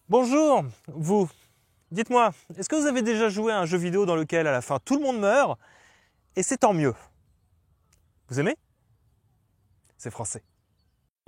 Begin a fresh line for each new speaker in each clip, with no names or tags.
Bonjour, vous. Dites-moi, est-ce que vous avez déjà joué à un jeu vidéo dans lequel à la fin tout le monde meurt et c'est tant mieux? Vous aimez? C'est français.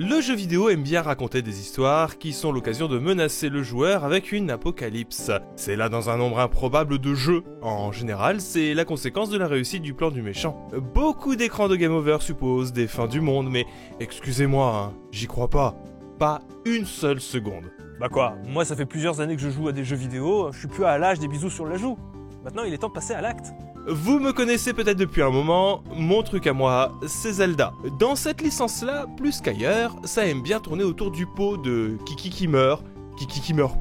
Le jeu vidéo aime bien raconter des histoires qui sont l'occasion de menacer le joueur avec une apocalypse. C'est là dans un nombre improbable de jeux. En général, c'est la conséquence de la réussite du plan du méchant. Beaucoup d'écrans de game over supposent des fins du monde, mais excusez-moi, j'y crois pas. Pas une seule seconde.
Bah quoi, moi ça fait plusieurs années que je joue à des jeux vidéo, je suis plus à l'âge des bisous sur la joue. Maintenant il est temps de passer à l'acte.
Vous me connaissez peut-être depuis un moment, mon truc à moi, c'est Zelda. Dans cette licence-là, plus qu'ailleurs, ça aime bien tourner autour du pot de Kiki qui meurt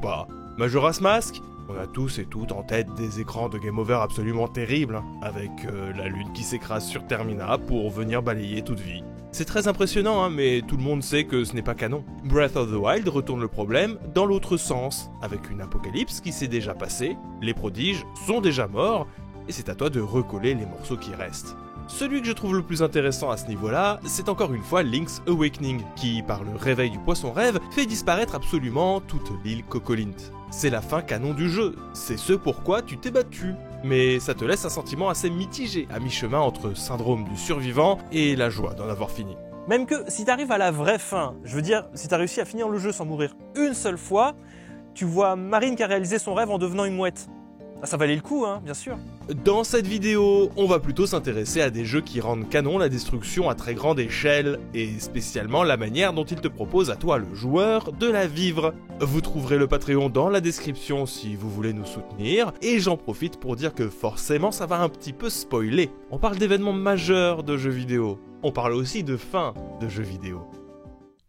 pas. Majora's Mask, on a tous et toutes en tête des écrans de game over absolument terribles, avec la lune qui s'écrase sur Termina pour venir balayer toute vie. C'est très impressionnant, mais tout le monde sait que ce n'est pas canon. Breath of the Wild retourne le problème dans l'autre sens, avec une apocalypse qui s'est déjà passée, les prodiges sont déjà morts, et c'est à toi de recoller les morceaux qui restent. Celui que je trouve le plus intéressant à ce niveau-là, c'est encore une fois Link's Awakening, qui, par le réveil du poisson rêve, fait disparaître absolument toute l'île Cocolint. C'est la fin canon du jeu, c'est ce pourquoi tu t'es battu. Mais ça te laisse un sentiment assez mitigé, à mi-chemin entre syndrome du survivant et la joie d'en avoir fini.
Même que si t'arrives à la vraie fin, je veux dire, si t'as réussi à finir le jeu sans mourir une seule fois, tu vois Marine qui a réalisé son rêve en devenant une mouette. Ah, ça valait le coup, bien sûr.
Dans cette vidéo, on va plutôt s'intéresser à des jeux qui rendent canon la destruction à très grande échelle, et spécialement la manière dont ils te proposent à toi, le joueur, de la vivre. Vous trouverez le Patreon dans la description si vous voulez nous soutenir, et j'en profite pour dire que forcément ça va un petit peu spoiler. On parle d'événements majeurs de jeux vidéo, on parle aussi de fin de jeux vidéo.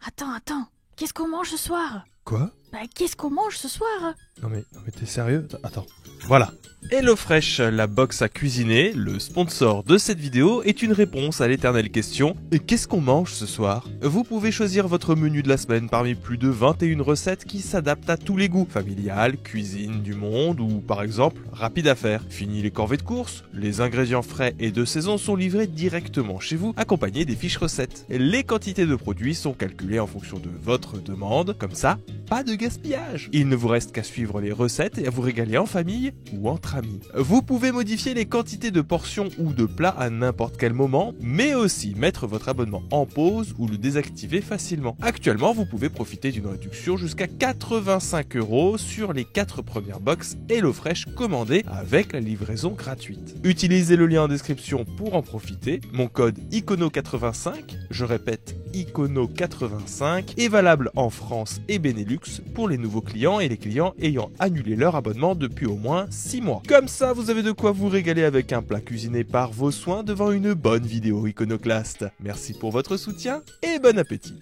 Attends, qu'est-ce qu'on mange ce soir?
Quoi?
Qu'est-ce qu'on mange ce soir?
Non mais t'es sérieux? Attends. Voilà. HelloFresh, la box à cuisiner, le sponsor de cette vidéo, est une réponse à l'éternelle question « Qu'est-ce qu'on mange ce soir ?» Vous pouvez choisir votre menu de la semaine parmi plus de 21 recettes qui s'adaptent à tous les goûts. Familial, cuisine du monde ou par exemple rapide à faire. Fini les corvées de course, les ingrédients frais et de saison sont livrés directement chez vous, accompagnés des fiches recettes. Les quantités de produits sont calculées en fonction de votre demande, comme ça, pas de gaspillage. Il ne vous reste qu'à suivre les recettes et à vous régaler en famille ou entre amis. Vous pouvez modifier les quantités de portions ou de plats à n'importe quel moment, mais aussi mettre votre abonnement en pause ou le désactiver facilement. Actuellement, vous pouvez profiter d'une réduction jusqu'à 85 € sur les 4 premières box HelloFresh commandées avec la livraison gratuite. Utilisez le lien en description pour en profiter. Mon code ICONO85, je répète ICONO85, est valable en France et Benelux pour les nouveaux clients et les clients ayant annulé leur abonnement depuis au moins 6 mois. Comme ça, vous avez de quoi vous régaler avec un plat cuisiné par vos soins devant une bonne vidéo iconoclaste. Merci pour votre soutien et bon appétit.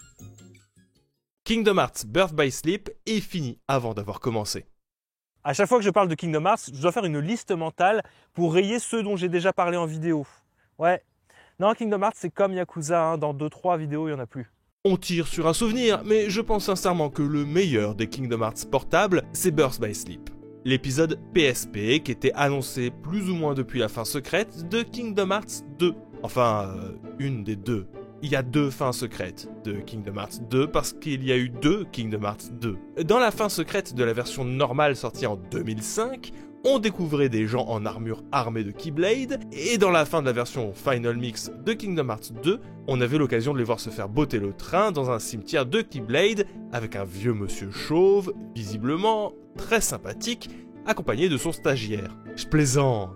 Kingdom Hearts Birth by Sleep est fini avant d'avoir commencé.
À chaque fois que je parle de Kingdom Hearts, je dois faire une liste mentale pour rayer ceux dont j'ai déjà parlé en vidéo. Ouais. Non, Kingdom Hearts, c'est comme Yakuza, dans 2-3 vidéos, il n'y en a plus.
On tire sur un souvenir, mais je pense sincèrement que le meilleur des Kingdom Hearts portables, c'est Birth by Sleep. L'épisode PSP qui était annoncé plus ou moins depuis la fin secrète de Kingdom Hearts 2. Enfin, une des deux. Il y a 2 fins secrètes de Kingdom Hearts 2 parce qu'il y a eu 2 Kingdom Hearts 2. Dans la fin secrète de la version normale sortie en 2005, on découvrait des gens en armure armés de Keyblade, et dans la fin de la version Final Mix de Kingdom Hearts 2, on avait l'occasion de les voir se faire botter le train dans un cimetière de Keyblade avec un vieux monsieur chauve, visiblement très sympathique, accompagné de son stagiaire. Je plaisante,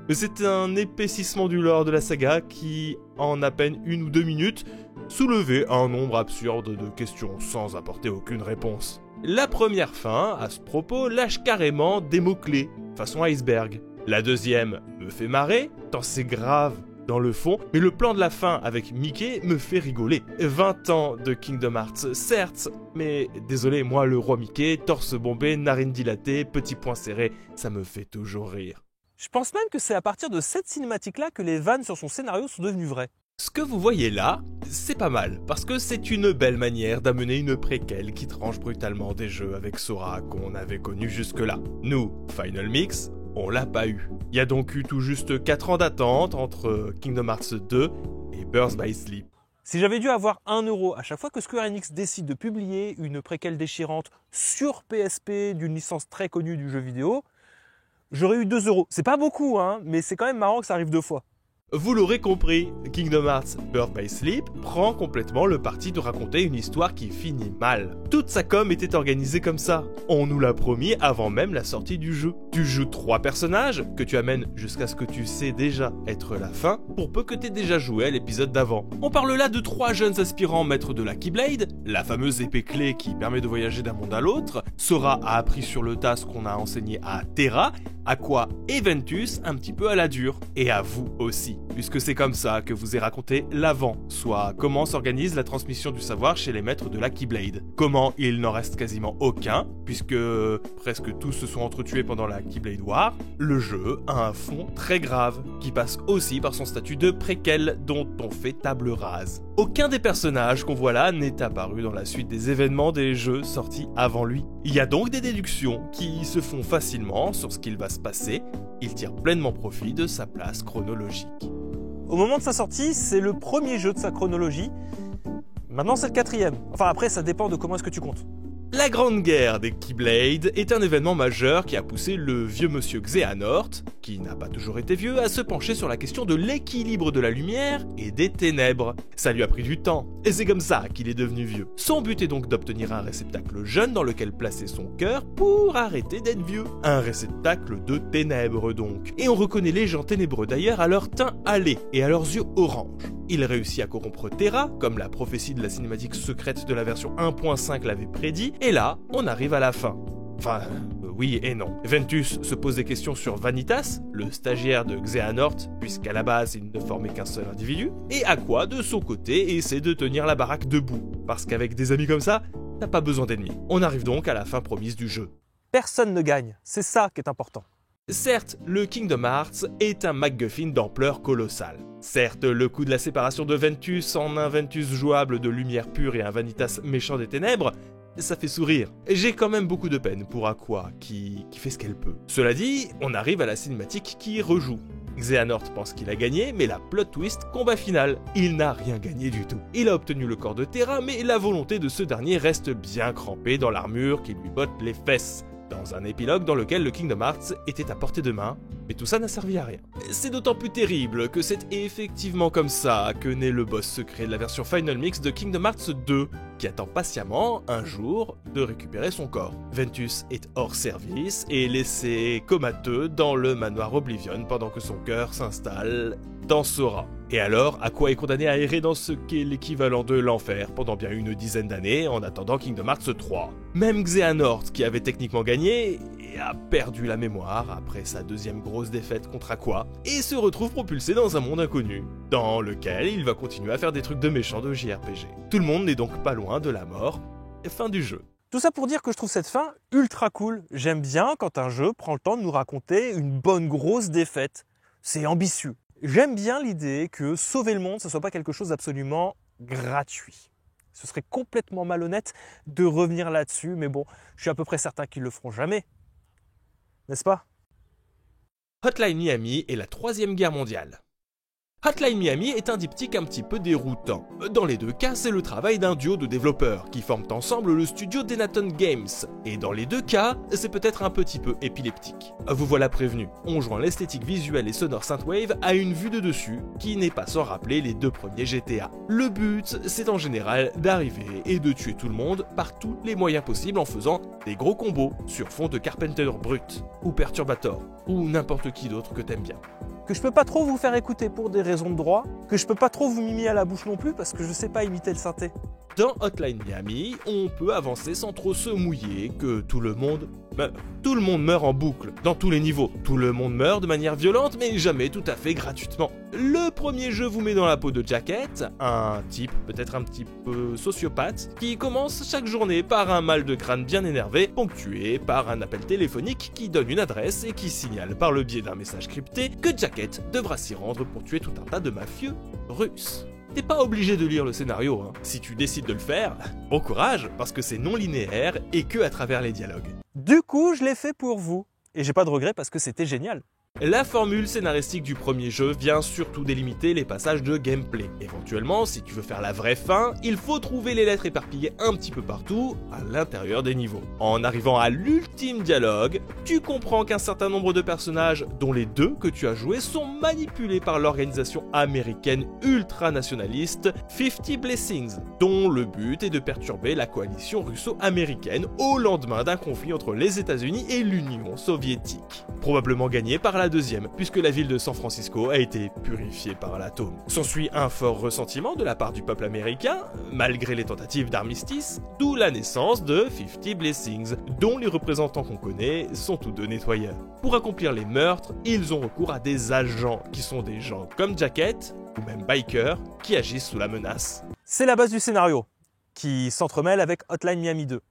mais c'est un épaississement du lore de la saga qui, en à peine 1 ou 2 minutes, soulevait un nombre absurde de questions sans apporter aucune réponse. La première fin, à ce propos, lâche carrément des mots-clés, façon iceberg. La deuxième me fait marrer, tant c'est grave dans le fond, mais le plan de la fin avec Mickey me fait rigoler. 20 ans de Kingdom Hearts, certes, mais désolé, moi le roi Mickey, torse bombé, narine dilatée, petit poing serré, ça me fait toujours rire.
Je pense même que c'est à partir de cette cinématique-là que les vannes sur son scénario sont devenues vraies.
Ce que vous voyez là, c'est pas mal, parce que c'est une belle manière d'amener une préquelle qui tranche brutalement des jeux avec Sora qu'on avait connus jusque-là. Nous, Final Mix, on l'a pas eu. Il y a donc eu tout juste 4 ans d'attente entre Kingdom Hearts 2 et Birth by Sleep.
Si j'avais dû avoir 1 euro à chaque fois que Square Enix décide de publier une préquelle déchirante sur PSP d'une licence très connue du jeu vidéo, j'aurais eu 2 euros. C'est pas beaucoup, hein, mais c'est quand même marrant que ça arrive 2 fois.
Vous l'aurez compris, Kingdom Hearts Birth by Sleep prend complètement le parti de raconter une histoire qui finit mal. Toute sa com était organisée comme ça. On nous l'a promis avant même la sortie du jeu. Tu joues 3 personnages que tu amènes jusqu'à ce que tu sais déjà être la fin, pour peu que t'aies déjà joué à l'épisode d'avant. On parle là de 3 jeunes aspirants maîtres de la Keyblade, la fameuse épée clé qui permet de voyager d'un monde à l'autre. Sora a appris sur le tas ce qu'on a enseigné à Terra, Aqua et Ventus un petit peu à la dure, et à vous aussi, puisque c'est comme ça que vous est raconté l'avant, soit comment s'organise la transmission du savoir chez les maîtres de la Keyblade, comment il n'en reste quasiment aucun, puisque presque tous se sont entretués pendant la Keyblade War. Le jeu a un fond très grave, qui passe aussi par son statut de préquel dont on fait table rase. Aucun des personnages qu'on voit là n'est apparu dans la suite des événements des jeux sortis avant lui. Il y a donc des déductions qui se font facilement sur ce qu'il va se passer. Il tire pleinement profit de sa place chronologique.
Au moment de sa sortie, c'est le premier jeu de sa chronologie. Maintenant, c'est le 4e. Enfin, après, ça dépend de comment est-ce que tu comptes.
La Grande Guerre des Keyblade est un événement majeur qui a poussé le vieux monsieur Xehanort, qui n'a pas toujours été vieux, à se pencher sur la question de l'équilibre de la lumière et des ténèbres. Ça lui a pris du temps, et c'est comme ça qu'il est devenu vieux. Son but est donc d'obtenir un réceptacle jeune dans lequel placer son cœur pour arrêter d'être vieux. Un réceptacle de ténèbres donc. Et on reconnaît les gens ténébreux d'ailleurs à leur teint hâlé et à leurs yeux orange. Il réussit à corrompre Terra, comme la prophétie de la cinématique secrète de la version 1.5 l'avait prédit, et là, on arrive à la fin. Enfin, oui et non. Ventus se pose des questions sur Vanitas, le stagiaire de Xehanort, puisqu'à la base il ne formait qu'un seul individu, et Aqua, de son côté, essaie de tenir la baraque debout, parce qu'avec des amis comme ça, t'as pas besoin d'ennemis. On arrive donc à la fin promise du jeu.
Personne ne gagne, c'est ça qui est important.
Certes, le Kingdom Hearts est un MacGuffin d'ampleur colossale. Certes, le coup de la séparation de Ventus en un Ventus jouable de lumière pure et un Vanitas méchant des ténèbres, ça fait sourire. J'ai quand même beaucoup de peine pour Aqua, qui fait ce qu'elle peut. Cela dit, on arrive à la cinématique qui rejoue. Xehanort pense qu'il a gagné, mais la plot twist, combat final. Il n'a rien gagné du tout. Il a obtenu le corps de Terra, mais la volonté de ce dernier reste bien crampée dans l'armure qui lui botte les fesses. Dans un épilogue dans lequel le Kingdom Hearts était à portée de main, mais tout ça n'a servi à rien. C'est d'autant plus terrible que c'est effectivement comme ça que naît le boss secret de la version Final Mix de Kingdom Hearts 2, qui attend patiemment, un jour, de récupérer son corps. Ventus est hors service et laissé comateux dans le manoir Oblivion pendant que son cœur s'installe dans Sora. Et alors, Aqua est condamné à errer dans ce qu'est l'équivalent de l'enfer pendant bien une dizaine d'années en attendant Kingdom Hearts 3. Même Xehanort, qui avait techniquement gagné, a perdu la mémoire après sa deuxième grosse défaite contre Aqua et se retrouve propulsé dans un monde inconnu, dans lequel il va continuer à faire des trucs de méchants de JRPG. Tout le monde n'est donc pas loin de la mort et fin du jeu.
Tout ça pour dire que je trouve cette fin ultra cool. J'aime bien quand un jeu prend le temps de nous raconter une bonne grosse défaite. C'est ambitieux. J'aime bien l'idée que sauver le monde, ce ne soit pas quelque chose d'absolument gratuit. Ce serait complètement malhonnête de revenir là-dessus, mais bon, je suis à peu près certain qu'ils le feront jamais. N'est-ce pas ?
Hotline Miami et la Troisième Guerre mondiale. Hotline Miami est un diptyque un petit peu déroutant. Dans les deux cas, c'est le travail d'un duo de développeurs qui forment ensemble le studio Denaton Games. Et dans les deux cas, c'est peut-être un petit peu épileptique. Vous voilà prévenu, on joint l'esthétique visuelle et sonore synthwave à une vue de dessus qui n'est pas sans rappeler les 2 premiers GTA. Le but, c'est en général d'arriver et de tuer tout le monde par tous les moyens possibles en faisant des gros combos sur fond de Carpenter Brut, ou Perturbator, ou n'importe qui d'autre que t'aimes bien.
Que je peux pas trop vous faire écouter pour des raisons de droit, que je peux pas trop vous mimer à la bouche non plus parce que je sais pas imiter le synthé.
Dans Hotline Miami, on peut avancer sans trop se mouiller, que tout le monde meurt. Tout le monde meurt en boucle, dans tous les niveaux. Tout le monde meurt de manière violente, mais jamais tout à fait gratuitement. Le premier jeu vous met dans la peau de Jacket, un type peut-être un petit peu sociopathe, qui commence chaque journée par un mal de crâne bien énervé, ponctué par un appel téléphonique qui donne une adresse et qui signale par le biais d'un message crypté que Jacket devra s'y rendre pour tuer tout un tas de mafieux russes. T'es pas obligé de lire le scénario, hein. Si tu décides de le faire, bon courage, parce que c'est non linéaire et que à travers les dialogues.
Du coup, je l'ai fait pour vous. Et j'ai pas de regret parce que c'était génial.
La formule scénaristique du premier jeu vient surtout délimiter les passages de gameplay. Éventuellement, si tu veux faire la vraie fin, il faut trouver les lettres éparpillées un petit peu partout, à l'intérieur des niveaux. En arrivant à l'ultime dialogue, tu comprends qu'un certain nombre de personnages, dont les deux que tu as joués, sont manipulés par l'organisation américaine ultranationaliste 50 Blessings, dont le but est de perturber la coalition russo-américaine au lendemain d'un conflit entre les États-Unis et l'Union soviétique. Probablement gagné par la deuxième, puisque la ville de San Francisco a été purifiée par l'atome. S'ensuit un fort ressentiment de la part du peuple américain, malgré les tentatives d'armistice, d'où la naissance de 50 Blessings, dont les représentants qu'on connaît sont tous deux nettoyeurs. Pour accomplir les meurtres, ils ont recours à des agents, qui sont des gens comme Jacket, ou même Biker, qui agissent sous la menace.
C'est la base du scénario, qui s'entremêle avec Hotline Miami 2.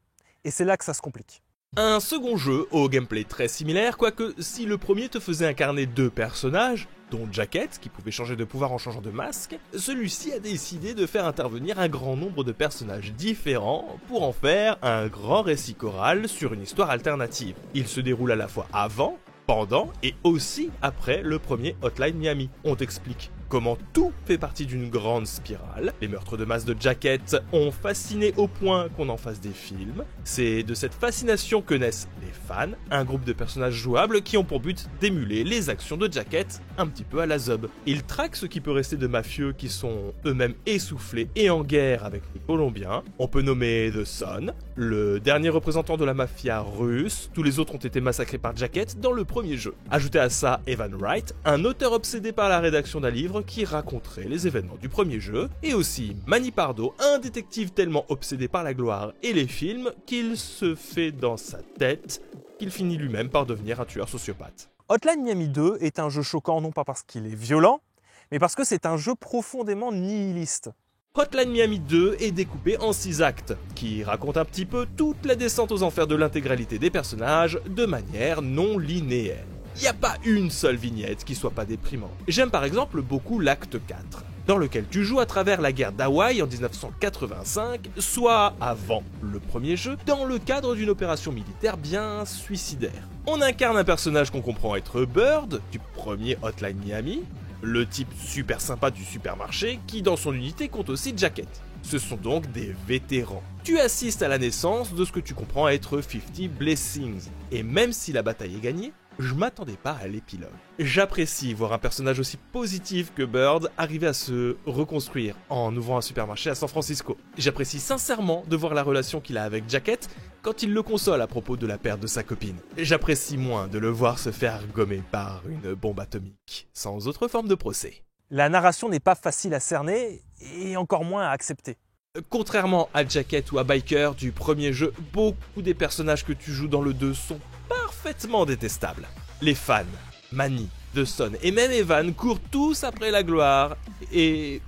Et c'est là que ça se complique.
Un second jeu au gameplay très similaire, quoique si le premier te faisait incarner deux personnages, dont Jacket, qui pouvait changer de pouvoir en changeant de masque, celui-ci a décidé de faire intervenir un grand nombre de personnages différents pour en faire un grand récit choral sur une histoire alternative. Il se déroule à la fois avant, pendant et aussi après le premier Hotline Miami. On t'explique comment tout fait partie d'une grande spirale. Les meurtres de masse de Jacket ont fasciné au point qu'on en fasse des films. C'est de cette fascination que naissent les fans, un groupe de personnages jouables qui ont pour but d'émuler les actions de Jacket, un petit peu à la Zub. Ils traquent ce qui peut rester de mafieux qui sont eux-mêmes essoufflés et en guerre avec les Colombiens. On peut nommer The Sun, le dernier représentant de la mafia russe. Tous les autres ont été massacrés par Jacket dans le premier jeu. Ajoutez à ça Evan Wright, un auteur obsédé par la rédaction d'un livre qui raconterait les événements du premier jeu, et aussi Manny Pardo, un détective tellement obsédé par la gloire et les films qu'il se fait dans sa tête qu'il finit lui-même par devenir un tueur sociopathe.
Hotline Miami 2 est un jeu choquant non pas parce qu'il est violent, mais parce que c'est un jeu profondément nihiliste.
Hotline Miami 2 est découpé en 6 actes, qui racontent un petit peu toute la descente aux enfers de l'intégralité des personnages de manière non linéaire. Il n'y a pas une seule vignette qui soit pas déprimante. J'aime par exemple beaucoup l'acte 4, dans lequel tu joues à travers la guerre d'Hawaï en 1985, soit avant le premier jeu, dans le cadre d'une opération militaire bien suicidaire. On incarne un personnage qu'on comprend être Bird, du premier Hotline Miami, le type super sympa du supermarché, qui dans son unité compte aussi Jacket. Ce sont donc des vétérans. Tu assistes à la naissance de ce que tu comprends être 50 Blessings, et même si la bataille est gagnée, je m'attendais pas à l'épilogue. J'apprécie voir un personnage aussi positif que Bird arriver à se reconstruire en ouvrant un supermarché à San Francisco. J'apprécie sincèrement de voir la relation qu'il a avec Jacket quand il le console à propos de la perte de sa copine. J'apprécie moins de le voir se faire gommer par une bombe atomique, sans autre forme de procès.
La narration n'est pas facile à cerner et encore moins à accepter.
Contrairement à Jacket ou à Biker du premier jeu, beaucoup des personnages que tu joues dans le 2 sont parfaitement détestables. Les fans, Manny, The Sun et même Evan courent tous après la gloire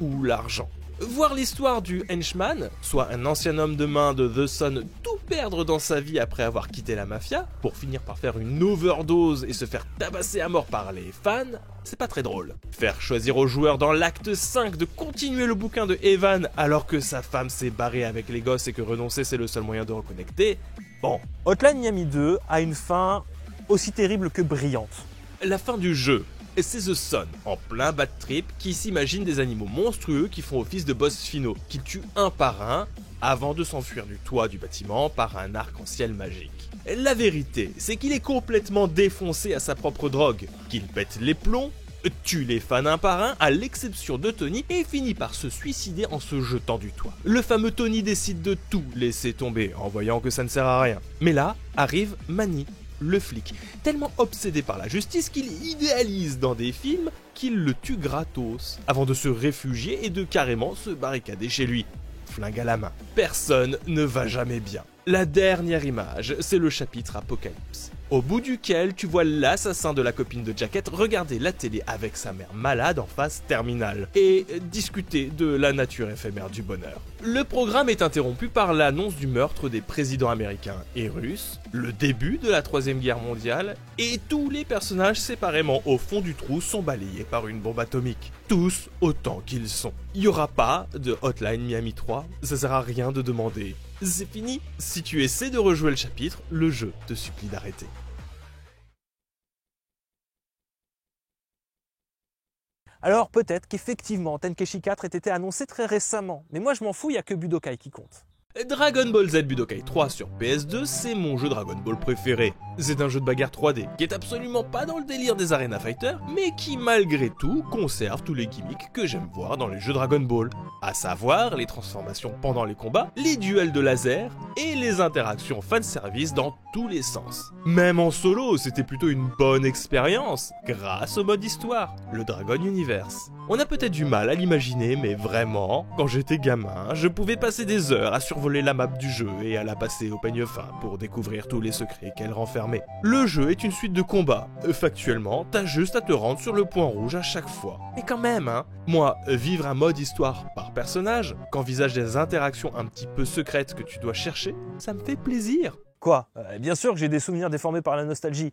ou l'argent. Voir l'histoire du henchman, soit un ancien homme de main de The Sun, tout perdre dans sa vie après avoir quitté la mafia, pour finir par faire une overdose et se faire tabasser à mort par les fans, c'est pas très drôle. Faire choisir aux joueurs dans l'acte 5 de continuer le bouquin de Evan alors que sa femme s'est barrée avec les gosses et que renoncer c'est le seul moyen de reconnecter, bon.
Hotline Miami 2 a une fin aussi terrible que brillante.
La fin du jeu, c'est The Sun, en plein bad trip, qui s'imagine des animaux monstrueux qui font office de boss finaux, qui tuent un par un avant de s'enfuir du toit du bâtiment par un arc-en-ciel magique. La vérité, c'est qu'il est complètement défoncé à sa propre drogue, qu'il pète les plombs, tue les fans un par un, à l'exception de Tony, et finit par se suicider en se jetant du toit. Le fameux Tony décide de tout laisser tomber en voyant que ça ne sert à rien. Mais là arrive Manny, le flic, tellement obsédé par la justice qu'il idéalise dans des films qu'il le tue gratos, avant de se réfugier et de carrément se barricader chez lui, flingue à la main. Personne ne va jamais bien. La dernière image, c'est le chapitre Apocalypse, au bout duquel tu vois l'assassin de la copine de Jacket regarder la télé avec sa mère malade en phase terminale et discuter de la nature éphémère du bonheur. Le programme est interrompu par l'annonce du meurtre des présidents américains et russes, le début de la Troisième Guerre mondiale, et tous les personnages séparément au fond du trou sont balayés par une bombe atomique. Tous autant qu'ils sont. Il n'y aura pas de Hotline Miami 3, ça sert à rien de demander. C'est fini. Si tu essaies de rejouer le chapitre, le jeu te supplie d'arrêter.
Alors peut-être qu'effectivement Tenkaichi 4 ait été annoncé très récemment, mais moi je m'en fous, il n'y a que Budokai qui compte.
Dragon Ball Z Budokai 3 sur PS2, c'est mon jeu Dragon Ball préféré. C'est un jeu de bagarre 3D qui est absolument pas dans le délire des Arena Fighter, mais qui malgré tout conserve tous les gimmicks que j'aime voir dans les jeux Dragon Ball. À savoir les transformations pendant les combats, les duels de laser et les interactions fanservice dans tous les sens. Même en solo, c'était plutôt une bonne expérience, grâce au mode histoire, le Dragon Universe. On a peut-être du mal à l'imaginer, mais vraiment, quand j'étais gamin, je pouvais passer des heures à survoler la map du jeu et à la passer au peigne fin pour découvrir tous les secrets qu'elle renfermait. Le jeu est une suite de combats. Factuellement, t'as juste à te rendre sur le point rouge à chaque fois. Mais quand même, hein, moi, vivre un mode histoire par personnage, qu'envisage des interactions un petit peu secrètes que tu dois chercher, ça me fait plaisir.
Quoi? Bien sûr que j'ai des souvenirs déformés par la nostalgie.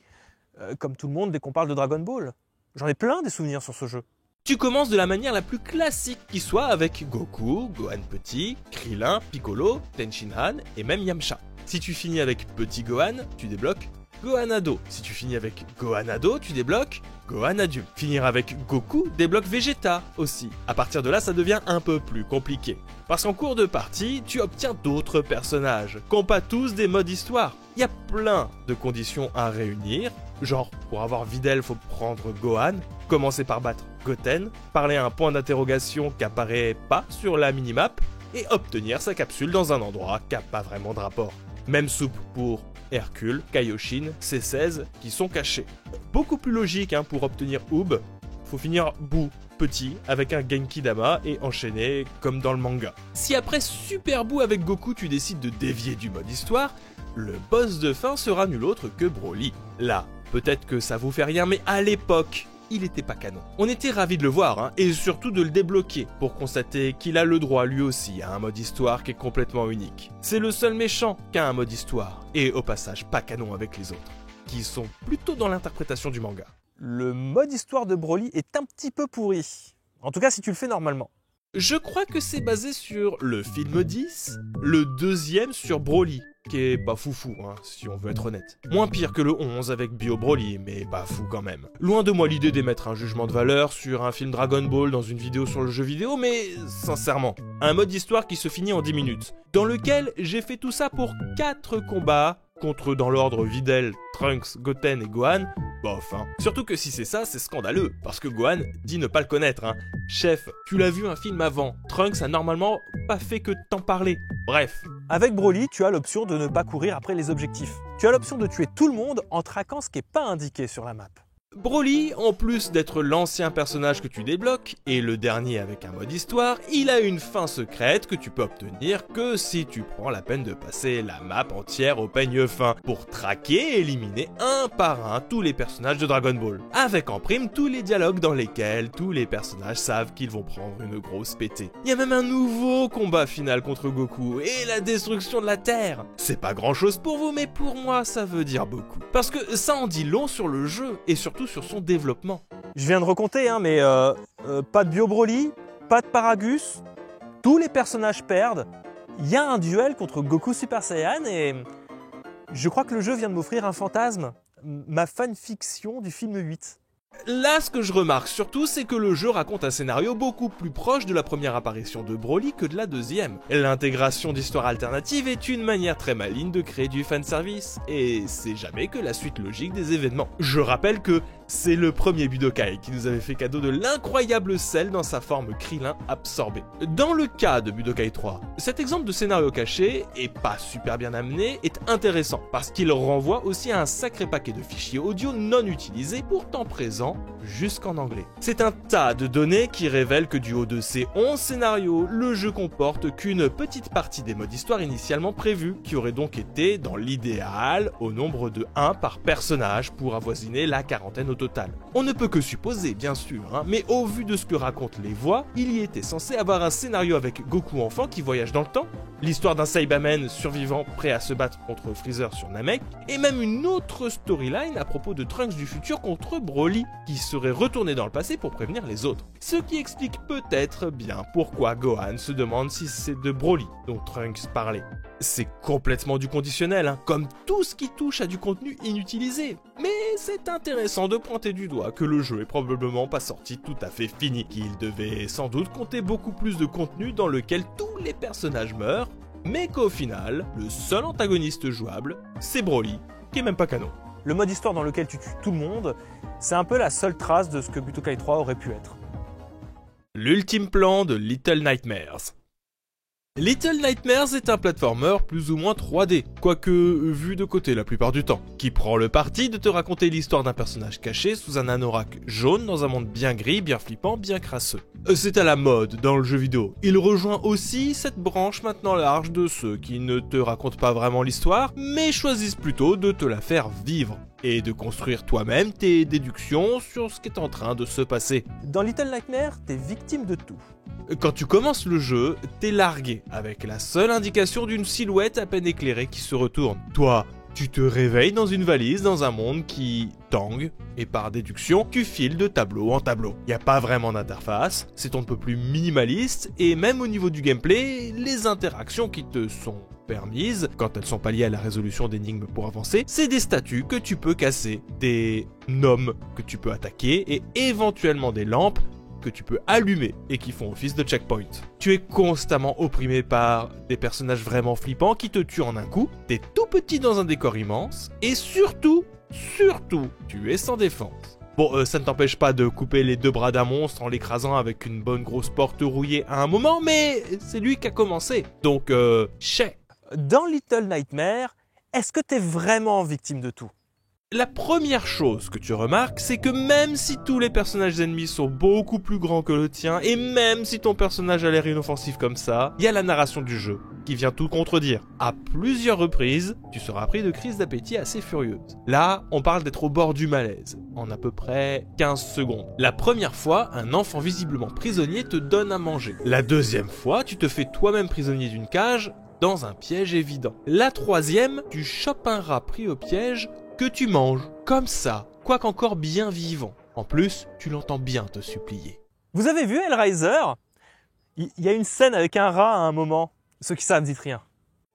Comme tout le monde dès qu'on parle de Dragon Ball. J'en ai plein des souvenirs sur ce jeu.
Tu commences de la manière la plus classique qui soit avec Goku, Gohan Petit, Krillin, Piccolo, Tenshinhan et même Yamcha. Si tu finis avec Petit Gohan, tu débloques Gohan Ado. Si tu finis avec Gohan Ado, tu débloques Gohan Adulte. Finir avec Goku débloque Vegeta aussi. À partir de là, ça devient un peu plus compliqué. Parce qu'en cours de partie, tu obtiens d'autres personnages, qui n'ont pas tous des modes histoire. Il y a plein de conditions à réunir. Genre, pour avoir Videl, faut prendre Gohan, commencer par battre Goten, parler à un point d'interrogation qui apparaît pas sur la minimap, et obtenir sa capsule dans un endroit qui n'a pas vraiment de rapport. Même soupe pour Hercule, Kaioshin, C16 qui sont cachés. Beaucoup plus logique pour obtenir Oob, faut finir Boo petit avec un Genki Dama et enchaîner comme dans le manga. Si après Super Boo avec Goku tu décides de dévier du mode histoire, le boss de fin sera nul autre que Broly. Là, peut-être que ça vous fait rien, mais à l'époque, il était pas canon. On était ravis de le voir, et surtout de le débloquer, pour constater qu'il a le droit lui aussi à un mode histoire qui est complètement unique. C'est le seul méchant qui a un mode histoire, et au passage pas canon avec les autres, qui sont plutôt dans l'interprétation du manga.
Le mode histoire de Broly est un petit peu pourri. En tout cas si tu le fais normalement.
Je crois que c'est basé sur le film 10, le deuxième sur Broly, qui est pas foufou, si on veut être honnête. Moins pire que le 11 avec Bio Broly, mais pas fou quand même. Loin de moi l'idée d'émettre un jugement de valeur sur un film Dragon Ball dans une vidéo sur le jeu vidéo, mais sincèrement, un mode histoire qui se finit en 10 minutes, dans lequel j'ai fait tout ça pour 4 combats, contre dans l'ordre Videl, Trunks, Goten et Gohan, bof, Surtout que si c'est ça, c'est scandaleux, parce que Gohan dit ne pas le connaître, Chef, tu l'as vu un film avant, Trunks a normalement pas fait que t'en parler. Bref.
Avec Broly, tu as l'option de ne pas courir après les objectifs. Tu as l'option de tuer tout le monde en traquant ce qui n'est pas indiqué sur la map.
Broly, en plus d'être l'ancien personnage que tu débloques, et le dernier avec un mode histoire, il a une fin secrète que tu peux obtenir que si tu prends la peine de passer la map entière au peigne fin, pour traquer et éliminer un par un tous les personnages de Dragon Ball. Avec en prime tous les dialogues dans lesquels tous les personnages savent qu'ils vont prendre une grosse pétée. Il y a même un nouveau combat final contre Goku, et la destruction de la Terre. C'est pas grand chose pour vous, mais pour moi ça veut dire beaucoup. Parce que ça en dit long sur le jeu, et surtout sur son développement.
Je viens de recompter, mais pas de Bio Broly, pas de Paragus, tous les personnages perdent, il y a un duel contre Goku Super Saiyan et je crois que le jeu vient de m'offrir un fantasme, ma fanfiction du film 8.
Là, ce que je remarque surtout, c'est que le jeu raconte un scénario beaucoup plus proche de la première apparition de Broly que de la deuxième. L'intégration d'histoires alternatives est une manière très maligne de créer du fanservice, et c'est jamais que la suite logique des événements. Je rappelle que c'est le premier Budokai qui nous avait fait cadeau de l'incroyable sel dans sa forme Krillin absorbé. Dans le cas de Budokai 3, cet exemple de scénario caché, et pas super bien amené, est intéressant, parce qu'il renvoie aussi à un sacré paquet de fichiers audio non utilisés, pourtant présents jusqu'en anglais. C'est un tas de données qui révèlent que du haut de ces 11 scénarios, le jeu comporte qu'une petite partie des modes histoire initialement prévus, qui aurait donc été, dans l'idéal, au nombre de 1 par personnage pour avoisiner la quarantaine au total. On ne peut que supposer, bien sûr, mais au vu de ce que racontent les voix, il y était censé avoir un scénario avec Goku enfant qui voyage dans le temps, l'histoire d'un Saibaman survivant prêt à se battre contre Freezer sur Namek, et même une autre storyline à propos de Trunks du futur contre Broly, qui serait retourné dans le passé pour prévenir les autres. Ce qui explique peut-être bien pourquoi Gohan se demande si c'est de Broly dont Trunks parlait. C'est complètement du conditionnel, hein, comme tout ce qui touche à du contenu inutilisé. Mais c'est intéressant de pointer du doigt que le jeu est probablement pas sorti tout à fait fini, qu'il devait sans doute compter beaucoup plus de contenu dans lequel tous les personnages meurent, mais qu'au final, le seul antagoniste jouable, c'est Broly, qui est même pas canon.
Le mode histoire dans lequel tu tues tout le monde, c'est un peu la seule trace de ce que Butokai 3 aurait pu être.
L'ultime plan de Little Nightmares. Little Nightmares est un platformer plus ou moins 3D, quoique vu de côté la plupart du temps, qui prend le parti de te raconter l'histoire d'un personnage caché sous un anorak jaune dans un monde bien gris, bien flippant, bien crasseux. C'est à la mode dans le jeu vidéo. Il rejoint aussi cette branche maintenant large de ceux qui ne te racontent pas vraiment l'histoire, mais choisissent plutôt de te la faire vivre, et de construire toi-même tes déductions sur ce qui est en train de se passer.
Dans Little Nightmares, t'es victime de tout.
Quand tu commences le jeu, t'es largué, avec la seule indication d'une silhouette à peine éclairée qui se retourne. Toi, tu te réveilles dans une valise dans un monde qui tangue, et par déduction, tu files de tableau en tableau. Y a pas vraiment d'interface, c'est un peu plus minimaliste, et même au niveau du gameplay, les interactions qui te sont permises, quand elles sont pas liées à la résolution d'énigmes pour avancer, c'est des statues que tu peux casser, des gnomes que tu peux attaquer, et éventuellement des lampes que tu peux allumer et qui font office de checkpoint. Tu es constamment opprimé par des personnages vraiment flippants qui te tuent en un coup, t'es tout petit dans un décor immense, et surtout, tu es sans défense. Bon, ça ne t'empêche pas de couper les deux bras d'un monstre en l'écrasant avec une bonne grosse porte rouillée à un moment, mais c'est lui qui a commencé. Donc, chais.
Dans Little Nightmares, est-ce que t'es vraiment victime de tout ?
La première chose que tu remarques, c'est que même si tous les personnages ennemis sont beaucoup plus grands que le tien, et même si ton personnage a l'air inoffensif comme ça, il y a la narration du jeu qui vient tout contredire. À plusieurs reprises, tu seras pris de crises d'appétit assez furieuses. Là, on parle d'être au bord du malaise, en à peu près 15 secondes. La première fois, un enfant visiblement prisonnier te donne à manger. La deuxième fois, tu te fais toi-même prisonnier d'une cage dans un piège évident. La troisième, tu chopes un rat pris au piège que tu manges, comme ça, quoiqu'encore bien vivant. En plus, tu l'entends bien te supplier.
Vous avez vu Hellraiser ? Il y a une scène avec un rat à un moment. Ceux qui savent, me dites rien.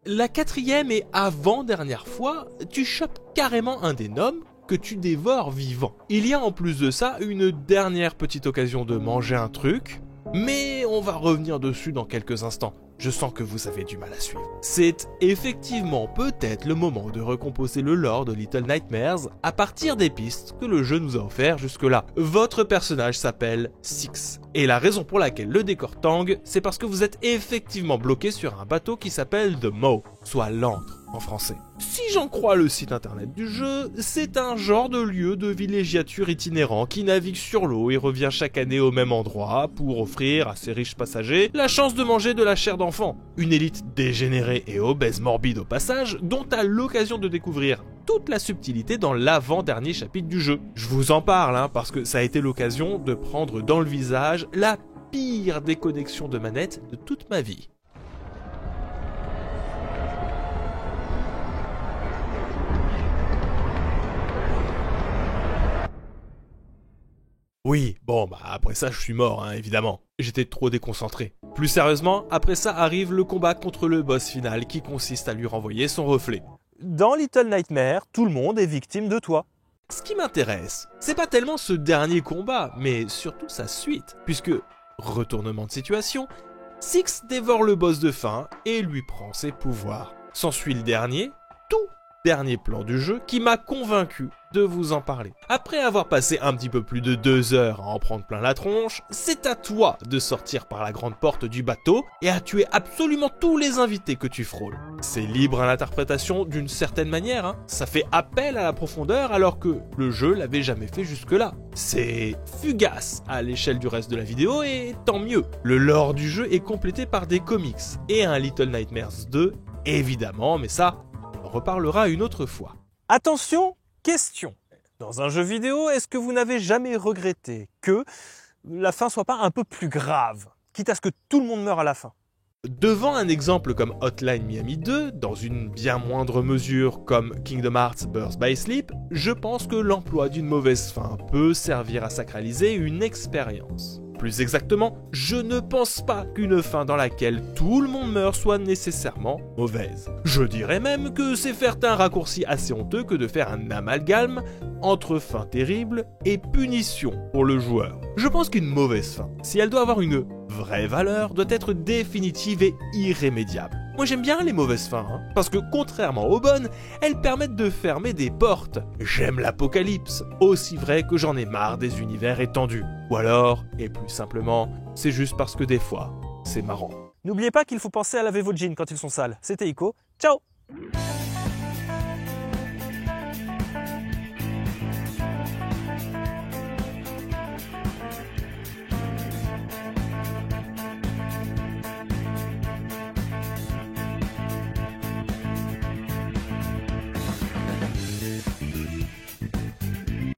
La quatrième et avant-dernière fois, tu chopes carrément un des gnomes que tu dévores vivant. Il y a en plus de ça une dernière petite occasion de manger un truc, mais on va revenir dessus dans quelques instants. Je sens que vous avez du mal à suivre. C'est effectivement peut-être le moment de recomposer le lore de Little Nightmares à partir des pistes que le jeu nous a offert jusque-là. Votre personnage s'appelle Six. Et la raison pour laquelle le décor tangue, c'est parce que vous êtes effectivement bloqué sur un bateau qui s'appelle The Maw, soit l'antre en français. Si j'en crois le site internet du jeu, c'est un genre de lieu de villégiature itinérant qui navigue sur l'eau et revient chaque année au même endroit pour offrir à ses riches passagers la chance de manger de la chair d'enfant. Une élite dégénérée et obèse morbide au passage, dont t'as l'occasion de découvrir toute la subtilité dans l'avant-dernier chapitre du jeu. Je vous en parle, parce que ça a été l'occasion de prendre dans le visage la pire déconnexion de manette de toute ma vie. Oui, bon, après ça, je suis mort, évidemment. J'étais trop déconcentré. Plus sérieusement, après ça arrive le combat contre le boss final qui consiste à lui renvoyer son reflet.
Dans Little Nightmares, tout le monde est victime de toi.
Ce qui m'intéresse, c'est pas tellement ce dernier combat, mais surtout sa suite, puisque, retournement de situation, Six dévore le boss de fin et lui prend ses pouvoirs. S'ensuit le dernier plan du jeu qui m'a convaincu de vous en parler. Après avoir passé un petit peu plus de 2 heures à en prendre plein la tronche, c'est à toi de sortir par la grande porte du bateau et à tuer absolument tous les invités que tu frôles. C'est libre à l'interprétation d'une certaine manière, ça fait appel à la profondeur alors que le jeu l'avait jamais fait jusque-là. C'est fugace à l'échelle du reste de la vidéo et tant mieux. Le lore du jeu est complété par des comics et un Little Nightmares 2, évidemment, mais ça, on en reparlera une autre fois.
Attention, question. Dans un jeu vidéo, est-ce que vous n'avez jamais regretté que la fin soit pas un peu plus grave, quitte à ce que tout le monde meure à la fin ?
Devant un exemple comme Hotline Miami 2, dans une bien moindre mesure comme Kingdom Hearts Birth by Sleep, je pense que l'emploi d'une mauvaise fin peut servir à sacraliser une expérience. Plus exactement, je ne pense pas qu'une fin dans laquelle tout le monde meurt soit nécessairement mauvaise. Je dirais même que c'est faire un raccourci assez honteux que de faire un amalgame entre fin terrible et punition pour le joueur. Je pense qu'une mauvaise fin, si elle doit avoir une vraie valeur, doit être définitive et irrémédiable. Moi j'aime bien les mauvaises fins, parce que contrairement aux bonnes, elles permettent de fermer des portes. J'aime l'apocalypse, aussi vrai que j'en ai marre des univers étendus. Ou alors, et plus simplement, c'est juste parce que des fois, c'est marrant.
N'oubliez pas qu'il faut penser à laver vos jeans quand ils sont sales. C'était Ico, ciao!